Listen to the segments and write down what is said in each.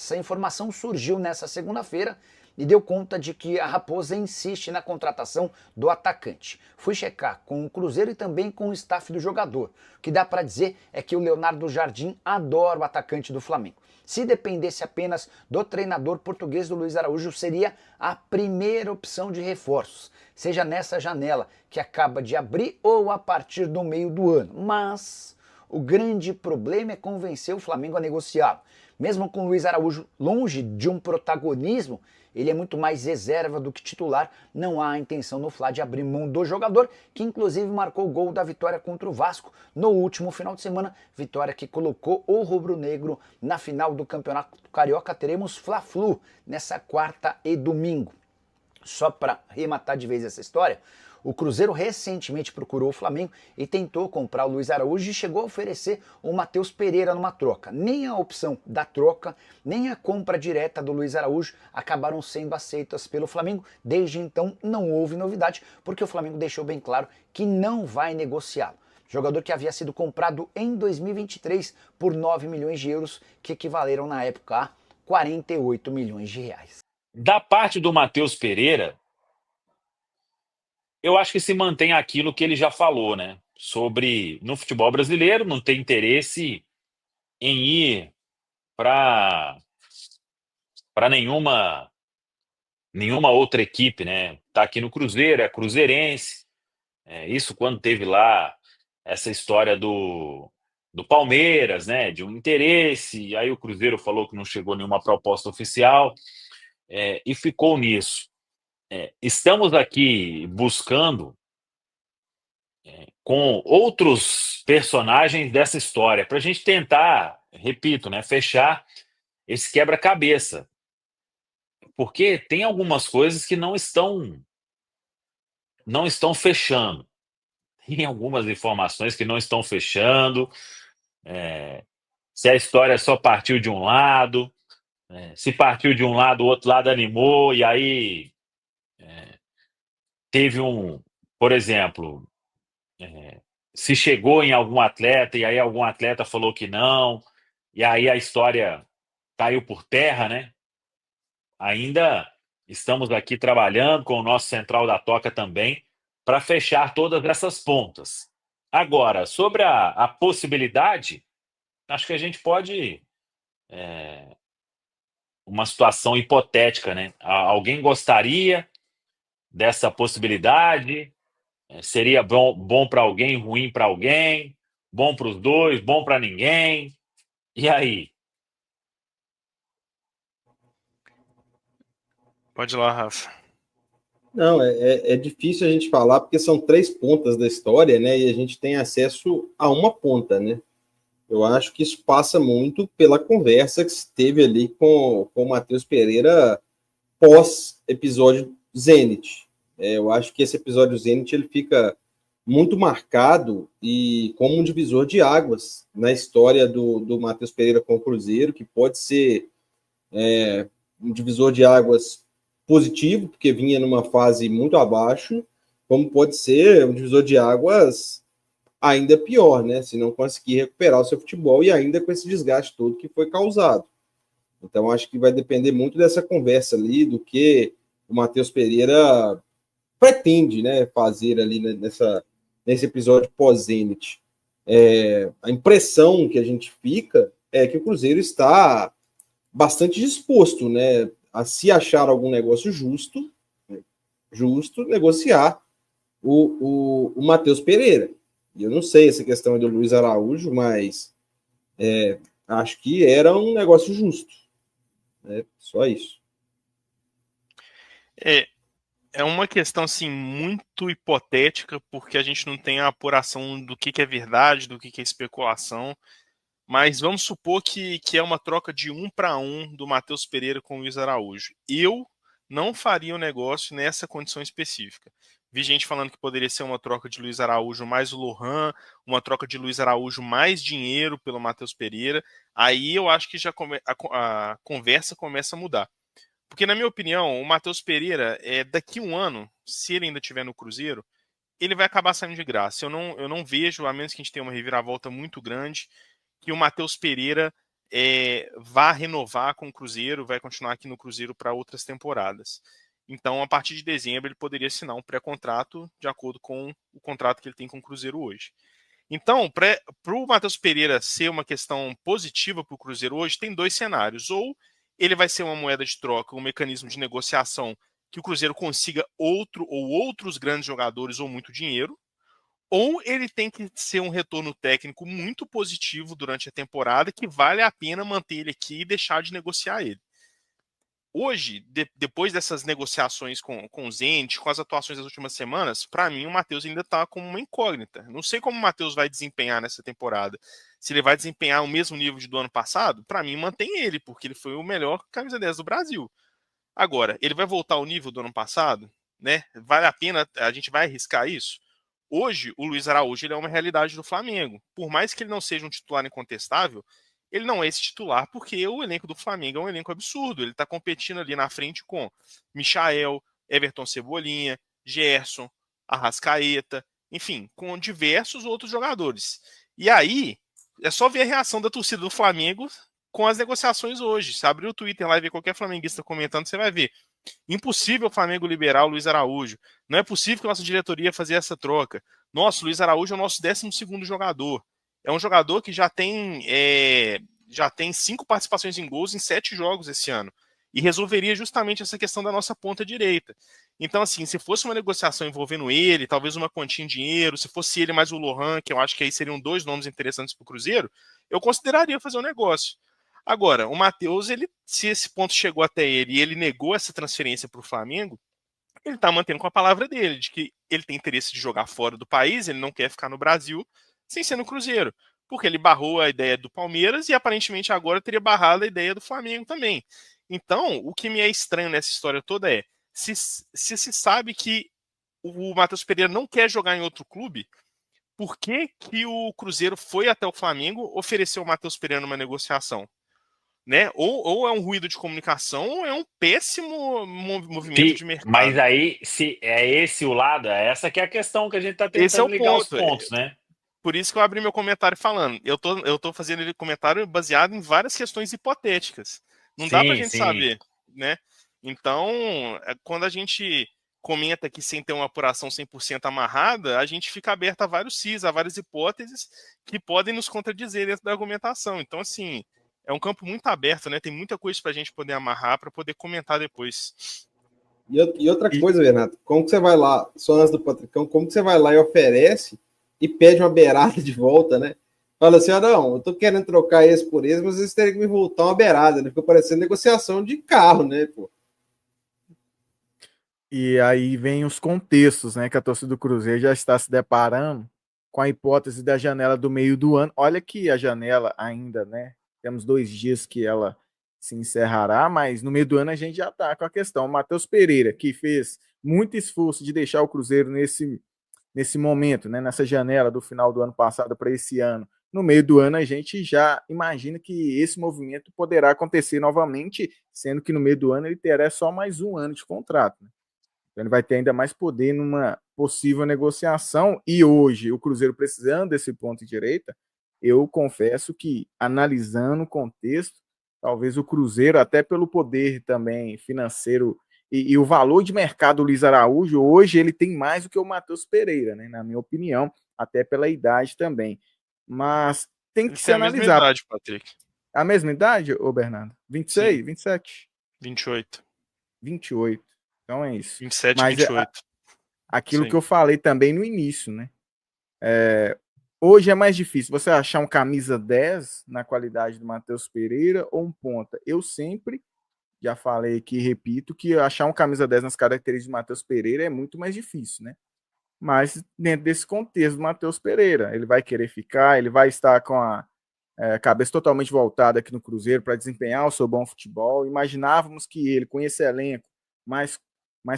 Essa informação surgiu nessa segunda-feira e deu conta de que a Raposa insiste na contratação do atacante. Fui checar com o Cruzeiro e também com o staff do jogador. O que dá para dizer é que o Leonardo Jardim adora o atacante do Flamengo. Se dependesse apenas do treinador português do Luiz Araújo, seria a primeira opção de reforços, seja nessa janela que acaba de abrir ou a partir do meio do ano. Mas o grande problema é convencer o Flamengo a negociá-lo. Mesmo com o Luiz Araújo longe de um protagonismo, ele é muito mais reserva do que titular. Não há intenção no Fla de abrir mão do jogador, que inclusive marcou o gol da vitória contra o Vasco no último final de semana, vitória que colocou o rubro-negro na final do Campeonato Carioca. Teremos Fla-Flu nessa quarta e domingo. Só para rematar de vez essa história, o Cruzeiro recentemente procurou o Flamengo e tentou comprar o Luiz Araújo e chegou a oferecer o Matheus Pereira numa troca. Nem a opção da troca, nem a compra direta do Luiz Araújo acabaram sendo aceitas pelo Flamengo. Desde então não houve novidade, porque o Flamengo deixou bem claro que não vai negociá-lo. Jogador que havia sido comprado em 2023 por 9 milhões de euros, que equivaleram na época a 48 milhões de reais. Da parte do Matheus Pereira, eu acho que se mantém aquilo que ele já falou, né? Sobre no futebol brasileiro não ter interesse em ir para nenhuma outra equipe, né? Tá aqui no Cruzeiro, é cruzeirense. Isso quando teve lá essa história do Palmeiras, né? De um interesse, aí o Cruzeiro falou que não chegou nenhuma proposta oficial, e ficou nisso. Estamos aqui buscando com outros personagens dessa história, para a gente tentar, repito, né, fechar esse quebra-cabeça. Porque tem algumas coisas que não estão fechando. Tem algumas informações que não estão fechando. Se a história só partiu de um lado, se partiu de um lado, o outro lado animou, e aí teve por exemplo, se chegou em algum atleta e aí algum atleta falou que não, e aí a história caiu por terra, né? Ainda estamos aqui trabalhando com o nosso Central da Toca também para fechar todas essas pontas. Agora, sobre a possibilidade, acho que a gente pode, uma situação hipotética, né? Alguém gostaria dessa possibilidade? Seria bom para alguém, ruim para alguém? Bom para os dois, bom para ninguém? E aí? Pode ir lá, Rafa. Não, é difícil a gente falar, porque são três pontas da história, né? E a gente tem acesso a uma ponta, né? Eu acho que isso passa muito pela conversa que se teve ali com o Matheus Pereira pós-episódio Zenit. Eu acho que esse episódio Zenit ele fica muito marcado e como um divisor de águas na história do Matheus Pereira com o Cruzeiro, que pode ser um divisor de águas positivo, porque vinha numa fase muito abaixo, como pode ser um divisor de águas ainda pior, né? Se não conseguir recuperar o seu futebol e ainda com esse desgaste todo que foi causado. Então, acho que vai depender muito dessa conversa ali, do que o Matheus Pereira pretende, né, fazer ali nesse episódio pós-Zenit. A impressão que a gente fica é que o Cruzeiro está bastante disposto, né, a se achar algum negócio justo, negociar o Matheus Pereira. E eu não sei essa questão do Luiz Araújo, mas acho que era um negócio justo. Só isso. É uma questão assim muito hipotética, porque a gente não tem a apuração do que é verdade, do que é especulação. Mas vamos supor que é uma troca de 1-1 do Matheus Pereira com o Luiz Araújo. Eu não faria o negócio nessa condição específica. Vi gente falando que poderia ser uma troca de Luiz Araújo mais o Lohan, uma troca de Luiz Araújo mais dinheiro pelo Matheus Pereira. Aí eu acho que já a conversa começa a mudar. Porque, na minha opinião, o Matheus Pereira, daqui a um ano, se ele ainda estiver no Cruzeiro, ele vai acabar saindo de graça. Eu não vejo, a menos que a gente tenha uma reviravolta muito grande, que o Matheus Pereira vá renovar com o Cruzeiro, vai continuar aqui no Cruzeiro para outras temporadas. Então, a partir de dezembro, ele poderia assinar um pré-contrato de acordo com o contrato que ele tem com o Cruzeiro hoje. Então, para o Matheus Pereira ser uma questão positiva para o Cruzeiro hoje, tem dois cenários. Ou ele vai ser uma moeda de troca, um mecanismo de negociação que o Cruzeiro consiga outro ou outros grandes jogadores ou muito dinheiro, ou ele tem que ser um retorno técnico muito positivo durante a temporada, que vale a pena manter ele aqui e deixar de negociar ele. Hoje, depois dessas negociações com o Zenit, com as atuações das últimas semanas, para mim o Matheus ainda está como uma incógnita. Não sei como o Matheus vai desempenhar nessa temporada. Se ele vai desempenhar o mesmo nível do ano passado, para mim mantém ele, porque ele foi o melhor camisa 10 do Brasil. Agora, ele vai voltar ao nível do ano passado? Né? Vale a pena, a gente vai arriscar isso? Hoje, o Luiz Araújo ele é uma realidade do Flamengo. Por mais que ele não seja um titular incontestável, ele não é esse titular porque o elenco do Flamengo é um elenco absurdo. Ele está competindo ali na frente com Michael, Everton Cebolinha, Gerson, Arrascaeta, enfim, com diversos outros jogadores. E aí, é só ver a reação da torcida do Flamengo com as negociações hoje. Se abrir o Twitter lá e ver qualquer flamenguista comentando, você vai ver. Impossível o Flamengo liberar o Luiz Araújo. Não é possível que a nossa diretoria fazer essa troca. Nossa, o Luiz Araújo é o nosso 12º jogador. É um jogador que já tem 5 participações em gols em 7 jogos esse ano. E resolveria justamente essa questão da nossa ponta direita. Então, assim, se fosse uma negociação envolvendo ele, talvez uma quantia em dinheiro, se fosse ele mais o Lohan, que eu acho que aí seriam 2 nomes interessantes para o Cruzeiro, eu consideraria fazer um negócio. Agora, o Matheus, se esse ponto chegou até ele e ele negou essa transferência para o Flamengo, ele está mantendo com a palavra dele, de que ele tem interesse de jogar fora do país, ele não quer ficar no Brasil sem ser no Cruzeiro, porque ele barrou a ideia do Palmeiras e aparentemente agora teria barrado a ideia do Flamengo também. Então, o que me é estranho nessa história toda é, se sabe que o Matheus Pereira não quer jogar em outro clube, por que o Cruzeiro foi até o Flamengo oferecer o Matheus Pereira numa negociação? Né? Ou é um ruído de comunicação, ou é um péssimo movimento de mercado. Mas aí, se é esse o lado, essa que é a questão que a gente está tentando ligar os pontos, né? Por isso que eu abri meu comentário falando. Eu tô fazendo ele comentário baseado em várias questões hipotéticas. Não dá pra gente saber, né? Então, quando a gente comenta aqui sem ter uma apuração 100% amarrada, a gente fica aberto a vários cis, a várias hipóteses que podem nos contradizer dentro da argumentação. Então, assim, é um campo muito aberto, né? Tem muita coisa pra gente poder amarrar, para poder comentar depois. E outra coisa, Renato, como que você vai lá, só antes do Patricão, como que você vai lá e oferece e pede uma beirada de volta, né? Fala assim, não, eu tô querendo trocar esse por esse, mas vocês teriam que me voltar uma beirada, né? Fica parecendo negociação de carro, né, pô? E aí vem os contextos, né? Que a torcida do Cruzeiro já está se deparando com a hipótese da janela do meio do ano. Olha que a janela ainda, né? Temos 2 dias que ela se encerrará, mas no meio do ano a gente já está com a questão. O Matheus Pereira, que fez muito esforço de deixar o Cruzeiro nesse momento, né, nessa janela do final do ano passado para esse ano. No meio do ano a gente já imagina que esse movimento poderá acontecer novamente, sendo que no meio do ano ele terá só mais 1 ano de contrato. Né? Então ele vai ter ainda mais poder numa possível negociação, e hoje o Cruzeiro precisando desse ponto de direita, eu confesso que, analisando o contexto, talvez o Cruzeiro, até pelo poder também financeiro e o valor de mercado do Luiz Araújo, hoje ele tem mais do que o Matheus Pereira, né, na minha opinião, até pela idade também. Mas tem que se analisar. A mesma idade, Patrick. A mesma idade, ô Bernardo? 26, sim. 27? 28. 28. Então é isso. 27, mas 28. Aquilo sim. Que eu falei também no início, né? Hoje é mais difícil você achar um camisa 10 na qualidade do Matheus Pereira ou um ponta. Eu sempre já falei aqui e repito que achar um camisa 10 nas características do Matheus Pereira é muito mais difícil, né? Mas dentro desse contexto do Matheus Pereira, ele vai querer ficar, ele vai estar com a cabeça totalmente voltada aqui no Cruzeiro para desempenhar o seu bom futebol. Imaginávamos que ele, com esse elenco mais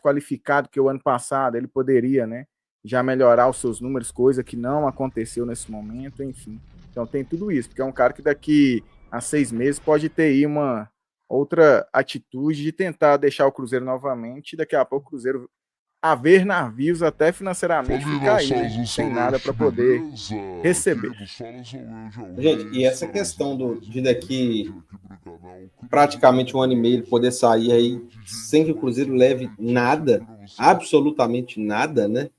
qualificado que o ano passado, ele poderia, né, já melhorar os seus números, coisa que não aconteceu nesse momento, enfim. Então tem tudo isso, porque é um cara que daqui a 6 meses pode ter aí uma outra atitude de tentar deixar o Cruzeiro novamente, e daqui a pouco o Cruzeiro haver navios até financeiramente ficar aí, né, sem nada para poder receber. Gente, e essa questão de daqui praticamente um ano e meio ele poder sair aí sem que o Cruzeiro leve nada, absolutamente nada, né?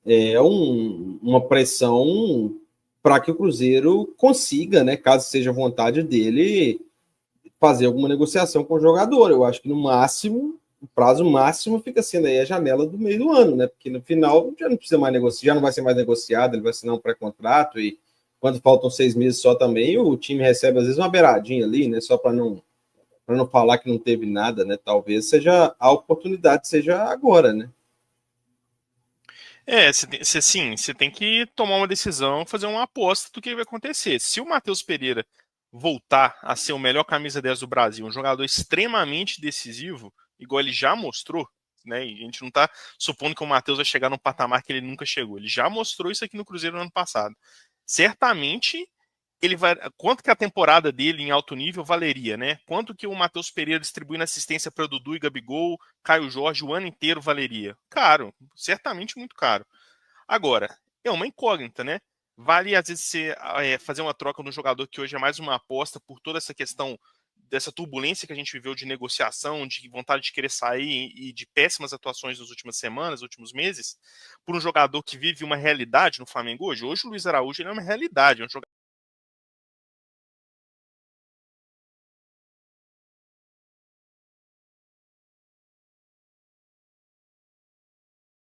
É uma pressão para que o Cruzeiro consiga, né, caso seja vontade dele, fazer alguma negociação com o jogador. Eu acho que no máximo, o prazo máximo fica sendo aí a janela do meio do ano, né? Porque no final já não precisa mais negociar, já não vai ser mais negociado, ele vai assinar um pré-contrato e quando faltam 6 meses só também, o time recebe às vezes uma beiradinha ali, né? Só para não falar que não teve nada, né? Talvez seja a oportunidade, seja agora, né? Você tem que tomar uma decisão, fazer uma aposta do que vai acontecer. Se o Matheus Pereira voltar a ser o melhor camisa 10 do Brasil, um jogador extremamente decisivo, igual ele já mostrou, né? E a gente não está supondo que o Matheus vai chegar num patamar que ele nunca chegou. Ele já mostrou isso aqui no Cruzeiro no ano passado. Certamente ele vai. Quanto que a temporada dele em alto nível valeria, né? Quanto que o Matheus Pereira distribuindo assistência para Dudu e Gabigol, Caio Jorge o ano inteiro valeria? Caro, certamente muito caro. Agora, é uma incógnita, né? Vale, às vezes, você fazer uma troca no jogador que hoje é mais uma aposta por toda essa questão dessa turbulência que a gente viveu de negociação, de vontade de querer sair e de péssimas atuações nas últimas semanas, últimos meses, por um jogador que vive uma realidade no Flamengo hoje. Hoje o Luiz Araújo ele é uma realidade, é um jogador